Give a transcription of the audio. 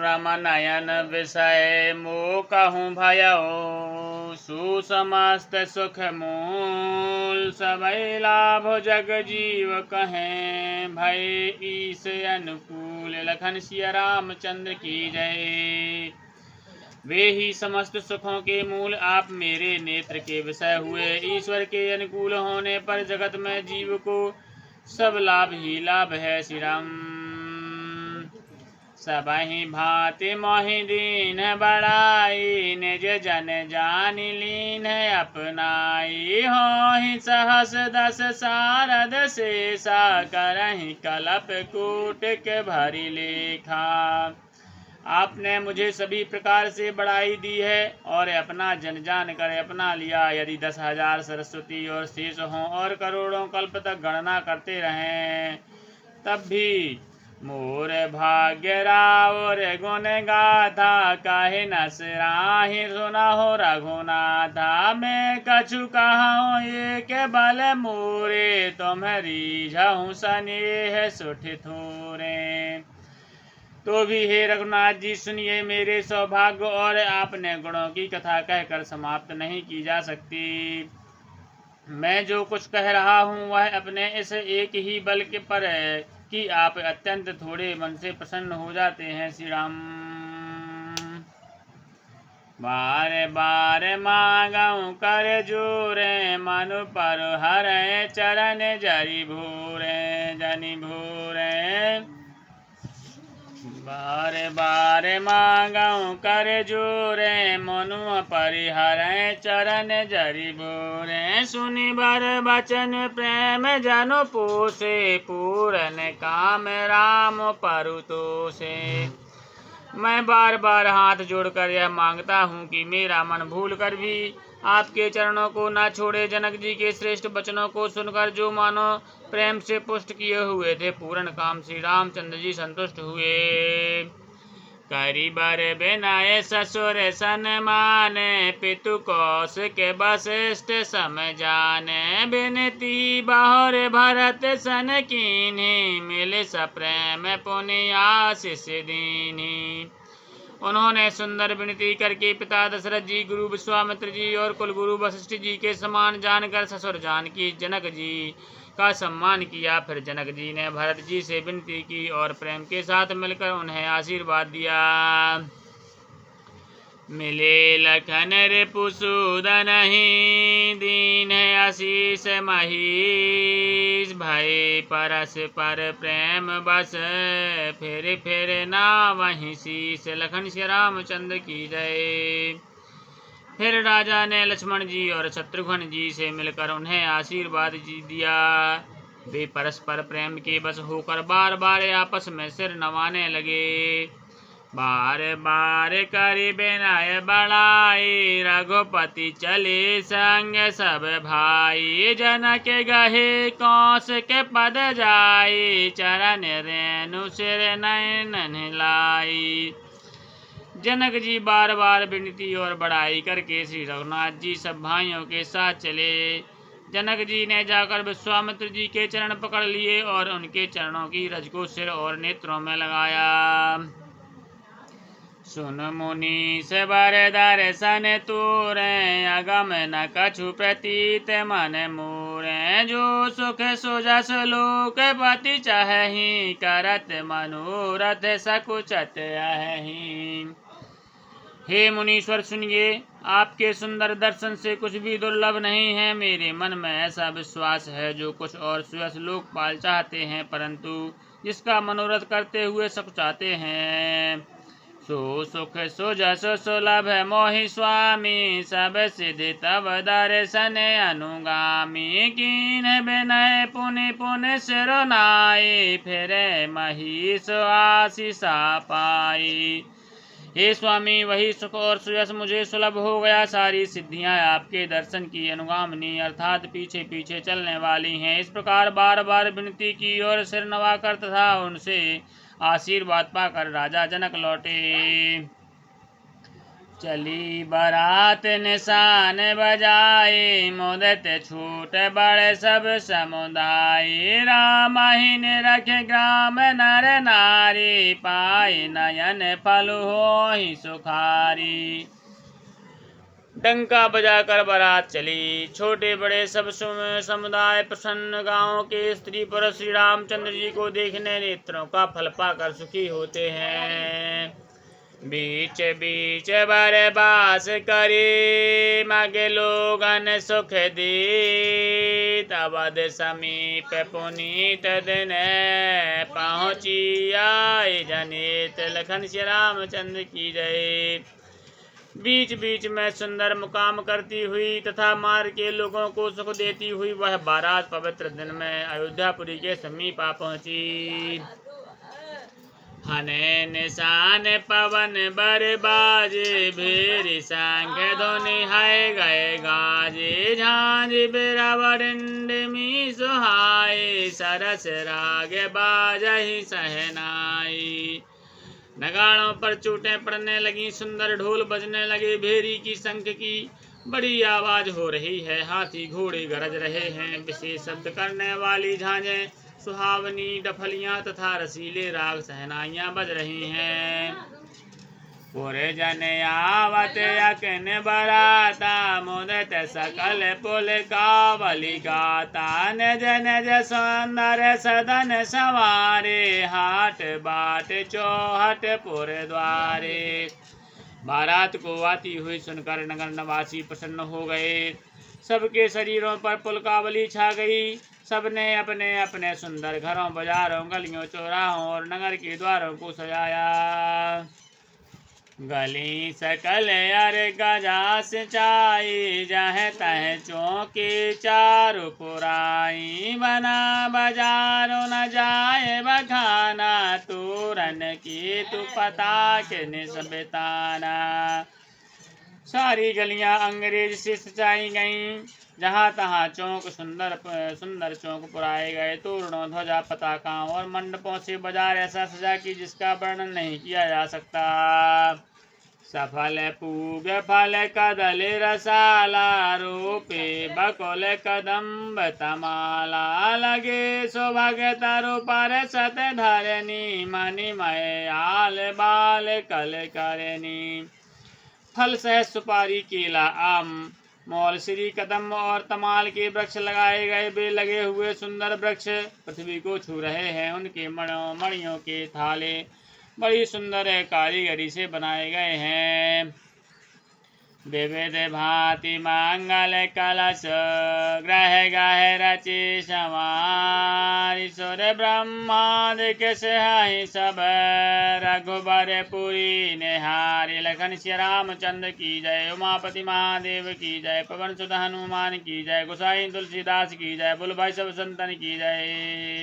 रमनयन विषय मोह कहूँ भयो। सुसमस्त सुख मूल सबई लाभ जग जीव कहें। भय ईस अनुकूल लखन सिया रामचंद्र की जय। वे ही समस्त सुखों के मूल आप मेरे नेत्र के विषय हुए। ईश्वर के अनुकूल होने पर जगत में जीव को सब लाभ ही लाभ है। श्री राम सबहि भांति मोहि दीन बड़ाई। निज जन जान लीन अपनाई। होहि सहस दस सारद शेषा। करहि कलप कूट के भरी लेखा। आपने मुझे सभी प्रकार से बड़ाई दी है और अपना जन जान कर अपना लिया। यदि 10,000 सरस्वती और शेष हों और करोड़ों कल्प तक गणना करते रहें तब भी मोर भाग्य रावर गुण गाथा। काहे न सिराहि सुना हो रघुनाथा। मैं कछु कहूँ एक बल मोरे। तुम्हारी झहु स्नेह सुठ थोरे। तो भी हे रघुनाथ जी सुनिए मेरे सौभाग्य और आपने गुणों की कथा कहकर समाप्त नहीं की जा सकती। मैं जो कुछ कह रहा हूँ वह अपने इस एक ही बल के पर है कि आप अत्यंत थोड़े मन से प्रसन्न हो जाते हैं। श्री राम बार बार मांगऊ कर जोरे। मनु पर हरे चरण जरि भूरे जनि भूरे। बार बार मांगऊ कर जोरे। मनु परिहर चरण जरि भूरे। सुनि बर बचन प्रेम जनु पोसे। पूरन काम राम परु तोसे। मैं बार बार हाथ जोड़कर यह मांगता हूँ कि मेरा मन भूल कर भी आपके चरणों को न छोड़े। जनक जी के श्रेष्ठ वचनों को सुनकर जो मानो प्रेम से पुष्ट किए हुए थे पूर्ण काम श्री रामचंद्र जी संतुष्ट हुए। करी बर बिनय ससुर सन्माने। पितु कौश के वशिष्ठ सम जाने। बिनती बहुर भरत सन कीन्ही। मिल सप्रेम पुनि आशीष दीन्ही। उन्होंने सुंदर विनती करके पिता दशरथ जी, गुरु विश्वामित्र जी और कुलगुरु वशिष्ठ जी के समान जानकर ससुर जानकी जनक जी का सम्मान किया। फिर जनक जी ने भरत जी से विनती की और प्रेम के साथ मिलकर उन्हें आशीर्वाद दिया। मिले लखन रिपुसूदनहि। दीन आशीष महीश। भय परस पर प्रेम बस। फिर ना वहीं शीश। लखन श्री रामचंद्र की जय। फिर राजा ने लक्ष्मण जी और शत्रुघ्न जी से मिलकर उन्हें आशीर्वाद दिया। वे परस्पर प्रेम के बस होकर बार बार आपस में सिर नवाने लगे। बार बार करि बिनय बड़ाई। रघुपति चले संग सब भाई। जनक गहे कौश के पद जाई। चरण रेणु सिर नयन लाई। जनक जी बार बार विनती और बड़ाई करके श्री रघुनाथ जी सब भाइयों के साथ चले। जनक जी ने जाकर विश्वामित्र जी के चरण पकड़ लिए और उनके चरणों की रज को सिर और नेत्रों में लगाया। सुन मुनि से बर दर्शन तोरे। अगम न कछु प्रतीत मन मोरे। जो सुख सुजस लोक पति चाहि। करत मनोरथ सकुचत अहि। हे मुनीश्वर सुनिए, आपके सुंदर दर्शन से कुछ भी दुर्लभ नहीं है। मेरे मन में ऐसा विश्वास है जो कुछ और सुयस लोकपाल चाहते हैं परंतु जिसका मनोरथ करते हुए सकुचाते हैं। सो सुख सुजस सुलभ मोहि स्वामी। सब सिद्धि तब दर्शन अनुगामी। कीन बिनय पुनि पुनि सिरुनाई। फिर महीष आशीषा पाई। हे स्वामी, वही सुख और सुयस मुझे सुलभ हो गया। सारी सिद्धियां आपके दर्शन की अनुगामिनी अर्थात पीछे पीछे चलने वाली हैं। इस प्रकार बार बार विनती की और सिर नवाकर तथा उनसे आशीर्वाद पाकर राजा जनक लौटे। चली बारात निशान बजाए, मुदत छूट बड़े सब समुदाय। राम ही ने रखे ग्राम नर नारी, पाए नयन फल होहि सुखारी। डंका बजाकर बारात चली, छोटे बड़े सब समुदाय प्रसन्न। गांव के स्त्री पुरुष श्री रामचंद्र जी को देखने नेत्रों का फल पाकर सुखी होते हैं। बीच बीच बरबास करे, मगे लोगन सुख दी। अवध समीप पुनीत दिन, पहुँची आए जनित। लखन श्री रामचंद्र की जय। बीच बीच में सुंदर मुकाम करती हुई तथा मार्ग के लोगों को सुख देती हुई वह बारात पवित्र दिन में अयोध्यापुरी के समीप आ पहुंची। हने निशान पवन बरबाजे, भेरी शंख ध्वनि है गए गाजे। झांझ बिरवरिंडमी सुहाए, सरस राग बाजहि सहनाई। नगाड़ों पर चोटें पड़ने लगी, सुंदर ढोल बजने लगे। भेरी की शंख की बड़ी आवाज हो रही है, हाथी घोड़े गरज रहे हैं। विशेष शब्द करने वाली झांझें, सुहावनी डफलियां तथा रसीले राग सहनाइयां बज रही हैं। पुरे जन आवत यकिन बराता, मुदत सकल पुल कावली गाता। निज निज सुंदर सदन सवारे, हाट बाट चौहट पुर द्वारे। बारात को आती हुई सुनकर नगर निवासी प्रसन्न हो गए। सबके शरीरों पर पुलकावली छा गई। सबने अपने अपने सुंदर घरों, बाजारों, गलियों, चौराहों और नगर के द्वारों को सजाया। गली सकल अर गजा सिंचाई, जह तह चौकी चारु पुराई। बना बाजारो न जाए बखाना, तोरन की तू पता के निसबिताना। सारी गलियां अंग्रेज से सजाई गईं, जहाँ तहाँ चौक सुंदर सुंदर चौक पुराए गए। तोरणों, ध्वजा, पताकाओं और मंडपों से बाजार ऐसा सजा कि जिसका वर्णन नहीं किया जा सकता। सफल पूग फल कदल रसाला, रूपे बकुल कदम्ब तमाला। लगे सुभग तरु पर सत धरनी, मणिमय आल बाल कल करनी। फल सह सुपारी, केला, आम, मौलश्री, कदम और तमाल के वृक्ष लगाए गए। वे लगे हुए सुंदर वृक्ष पृथ्वी को छू रहे हैं। उनके मणियों के थाले बड़ी सुंदर कारीगरी से बनाए गए हैं। विविध भांति मंगल कलश, ग्रह ग्रह रचे संवार। सुर ब्रह्मादिक सिंह सब, रघुबर पुरी निहारी। लखन श्री रामचंद्र की जय। उमापति महादेव की जय। पवन सुत हनुमान की जय। गोसाई तुलसीदास की जय। बोल भाई सब संतन की जय।